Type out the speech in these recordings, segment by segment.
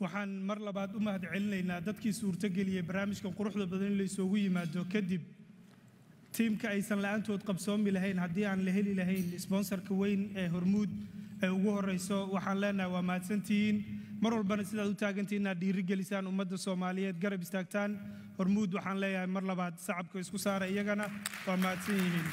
waxaan mar labaad u mahad celinaynaa dadkii suurtageliyay barnaamijkan quruxda badan la isugu yimaado kadib tiimka aysan la'aantood qabsoomi lahayn haddii aan la heli lahayn sponsorka weyn ee Hormuud ee ugu horeyso waxaan leenahay waa mahadsantihiin mar walbana sidaad u taagantihiin inaad dhiirigelisaan ummadda Soomaaliyeed garab istaagtaan Hormuud waxaan leeyahay mar labaad shacabka isku saara iyagana waa mahadsan yihiin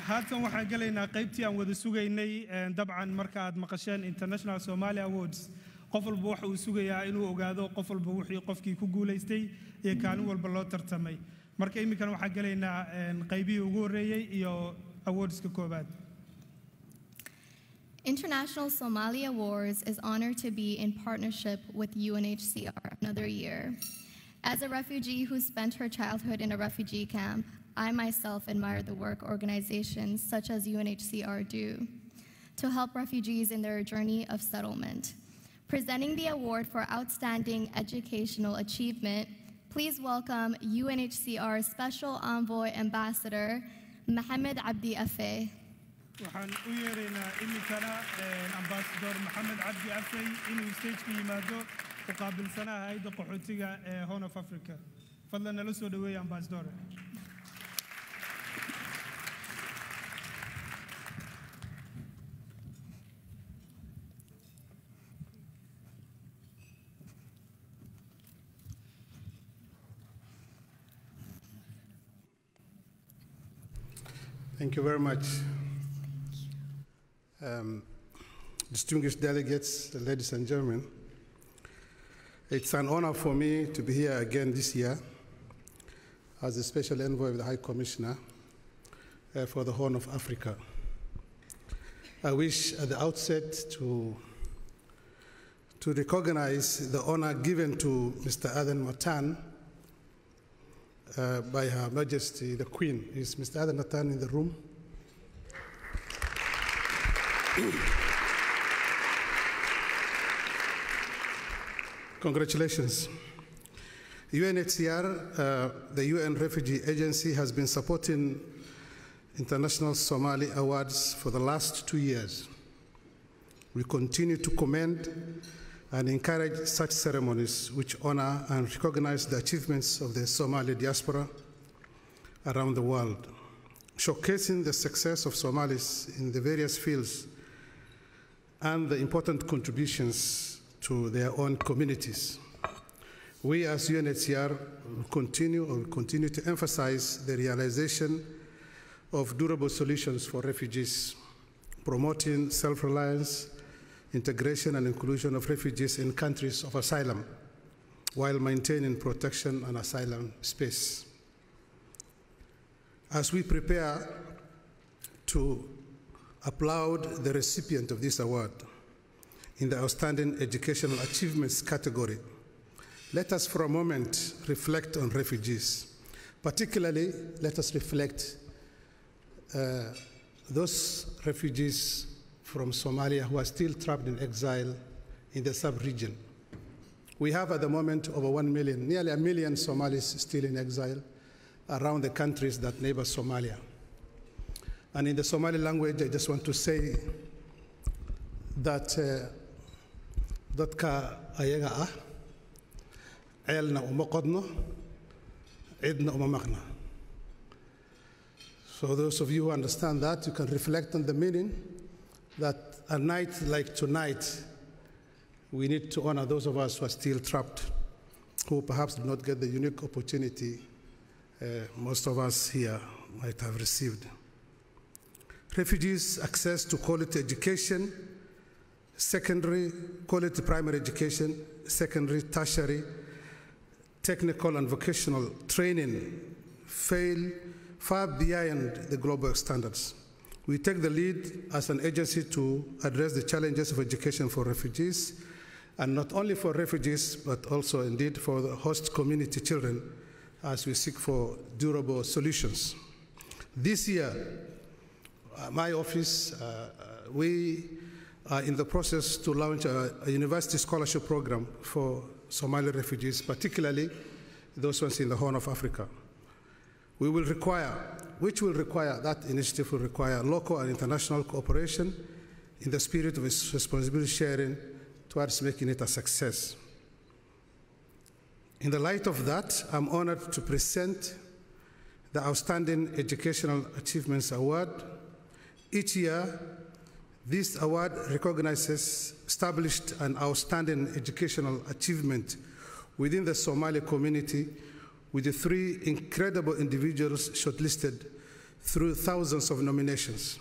haatan waxaan galaynaa qaybtii aan wada sugaynay dabcan marka aad maqasheen International Somali Awards qof walba waxa uu sugayaa inuu ogaado qof walba wixii qofkii ku guuleystay iyo kaalin walba loo tartamay marka imikan waxaan galaynaa qaybihii ugu horeeyay iyo awardska koobaad International Somali Awards is honored to be in partnership with UNHCR another year. As a refugee who spent her childhood in a refugee camp, I myself admire the work organizations such as UNHCR do to help refugees in their journey of settlement. Presenting the award for outstanding educational achievement, please welcome UNHCR Special Envoy Ambassador Mohamed Abdi Afey. waxaan u yeeraynaa imikana ambassador Mohamed Abdi Afey inuu stage-ka yimaado u qaabilsanaha hay'adda qaxootiga ee Horn of Africa fadlan nala soo dhaweeya ambassador Thank you very much. Distinguished delegates, ladies and gentlemen, it's an honor for me to be here again this year as the Special Envoy of the High Commissioner for the Horn of Africa. I wish at the outset to recognize the honor given to Mr. Aden Matan by Her Majesty the Queen. Is Mr. Aden Matan in the room? Congratulations. UNHCR, the UN Refugee Agency, has been supporting International Somali Awards for the last 2 years. We continue to commend and encourage such ceremonies which honor and recognize the achievements of the Somali diaspora around the world, showcasing the success of Somalis in the various fields and the important contributions to their own communities. We as UNHCR will continue to emphasize the realization of durable solutions for refugees, promoting self-reliance, integration and inclusion of refugees in countries of asylum, while maintaining protection and asylum space. As we prepare to applaud the recipient of this award in the Outstanding Educational Achievements category, let us for a moment reflect on refugees. Particularly, let us reflect those refugees from Somalia who are still trapped in exile in the sub-region. We have at the moment over 1 million, nearly 1 million Somalis still in exile around the countries that neighbor Somalia. And in the Somali language, I just want to say that dadka ayaga ah ceelna uma qodno cidna uma maqna. So those of you who understand that, you can reflect on the meaning that a night like tonight, we need to honor those of us who are still trapped, who perhaps do not get the unique opportunity most of us here might have received. Refugees' access to quality education, quality primary education, secondary, tertiary, technical and vocational training fail far beyond the global standards. We take the lead as an agency to address the challenges of education for refugees, and not only for refugees, but also indeed for the host community children as we seek for durable solutions. This year, my office, we are in the process to launch a university scholarship program for Somali refugees, particularly those ones in the Horn of Africa. That initiative will require local and international cooperation in the spirit of responsibility sharing towards making it a success. In the light of that, I'm honored to present the Outstanding Educational Achievements Award. Each year, this award recognizes established and outstanding educational achievement within the Somali community, with the 3 incredible individuals shortlisted through thousands of nominations.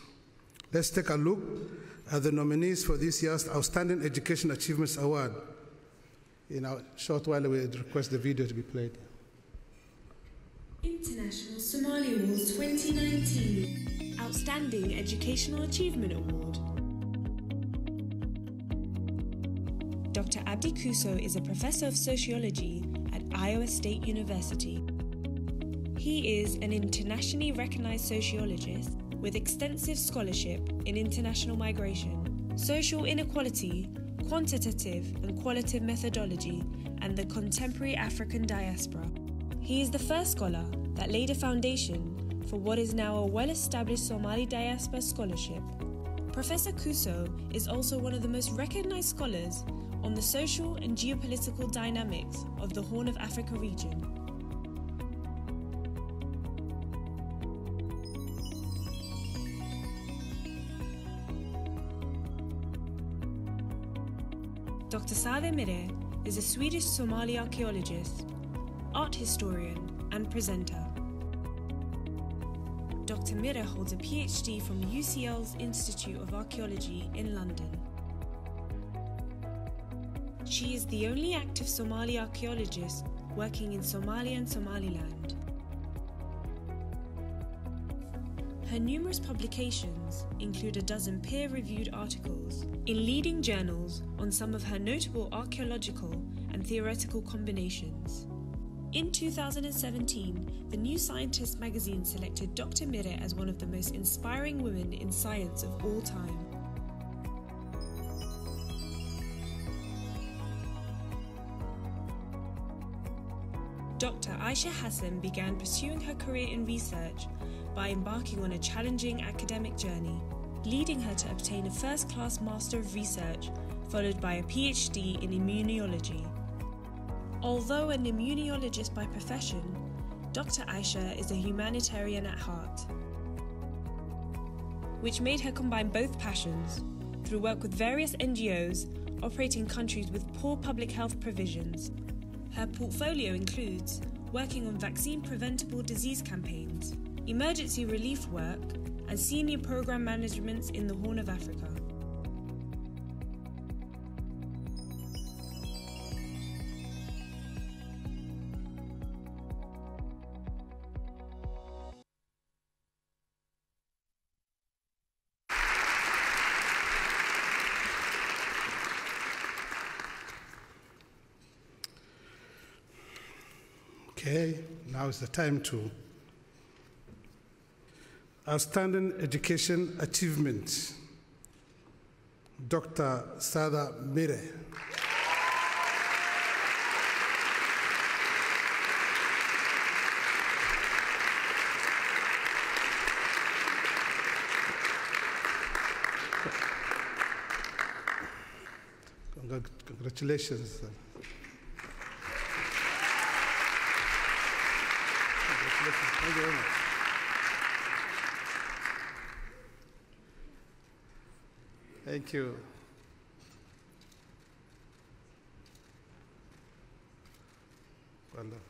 Let's take a look at the nominees for this year's Outstanding Education Achievements Award. In a short while, we request the video to be played. International Somali Awards 2019 Outstanding Educational Achievement Award. Dr. Abdi Kuso is a professor of sociology at Iowa State University. He is an internationally recognized sociologist with extensive scholarship in international migration, social inequality, quantitative and qualitative methodology, and the contemporary African diaspora. He is the first scholar that laid a foundation for what is now a well-established Somali diaspora scholarship. Professor Kuso is also one of the most recognized scholars on the social and geopolitical dynamics of the Horn of Africa region. Dr. Sade Mire is a Swedish Somali archaeologist, art historian, and presenter. Dr. Mire holds a PhD from UCL's Institute of Archaeology in London. She is the only active Somali archaeologist working in Somalia and Somaliland. Her numerous publications include a dozen peer-reviewed articles in leading journals on some of her notable archaeological and theoretical combinations. In 2017, the New Scientist magazine selected Dr. Mire as one of the most inspiring women in science of all time. Dr. Aisha Hassan began pursuing her career in research by embarking on a challenging academic journey, leading her to obtain a first-class Master of Research, followed by a PhD in immunology. Although an immunologist by profession, Dr. Aisha is a humanitarian at heart, which made her combine both passions through work with various NGOs operating in countries with poor public health provisions. Her portfolio includes working on vaccine-preventable disease campaigns, emergency relief work, and senior program management in the Horn of Africa. Okay, now is the time to Outstanding Education Achievement, Dr. Sada Mire. Congratulations. Thank you very much. Thank you. Wonderful.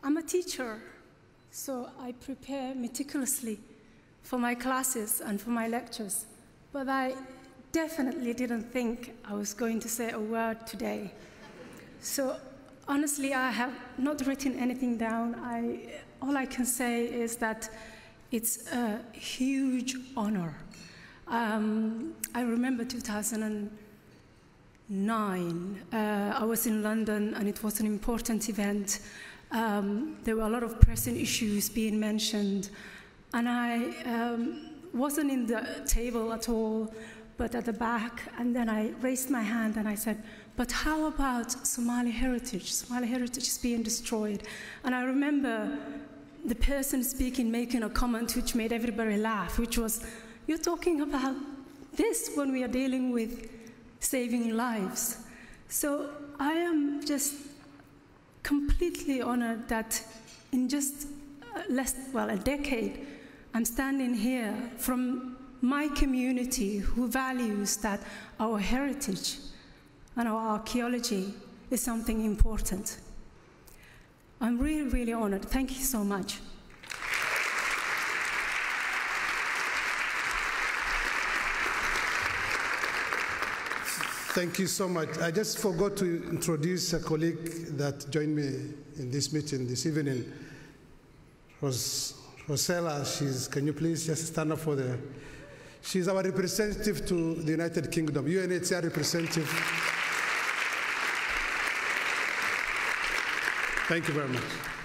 I'm a teacher, so I prepare meticulously for my classes and for my lectures, but I definitely didn't think I was going to say a word today. So honestly, I have not written anything down. All I can say is that it's a huge honor. I remember 2009. I was in London, and it was an important event. There were a lot of pressing issues being mentioned, and I wasn't in the table at all, but at the back, and then I raised my hand and I said, but how about Somali heritage? Somali heritage is being destroyed. And I remember the person speaking making a comment which made everybody laugh, which was, you're talking about this when we are dealing with saving lives. So I am just completely honored that in just a decade, I'm standing here from my community who values that our heritage and our archaeology is something important. I'm really, really honored. Thank you so much. Thank you so much. I just forgot to introduce a colleague that joined me in this meeting this evening. Rosella, can you please just stand up for the, she's our representative to the United Kingdom, UNHCR representative. Thank you very much.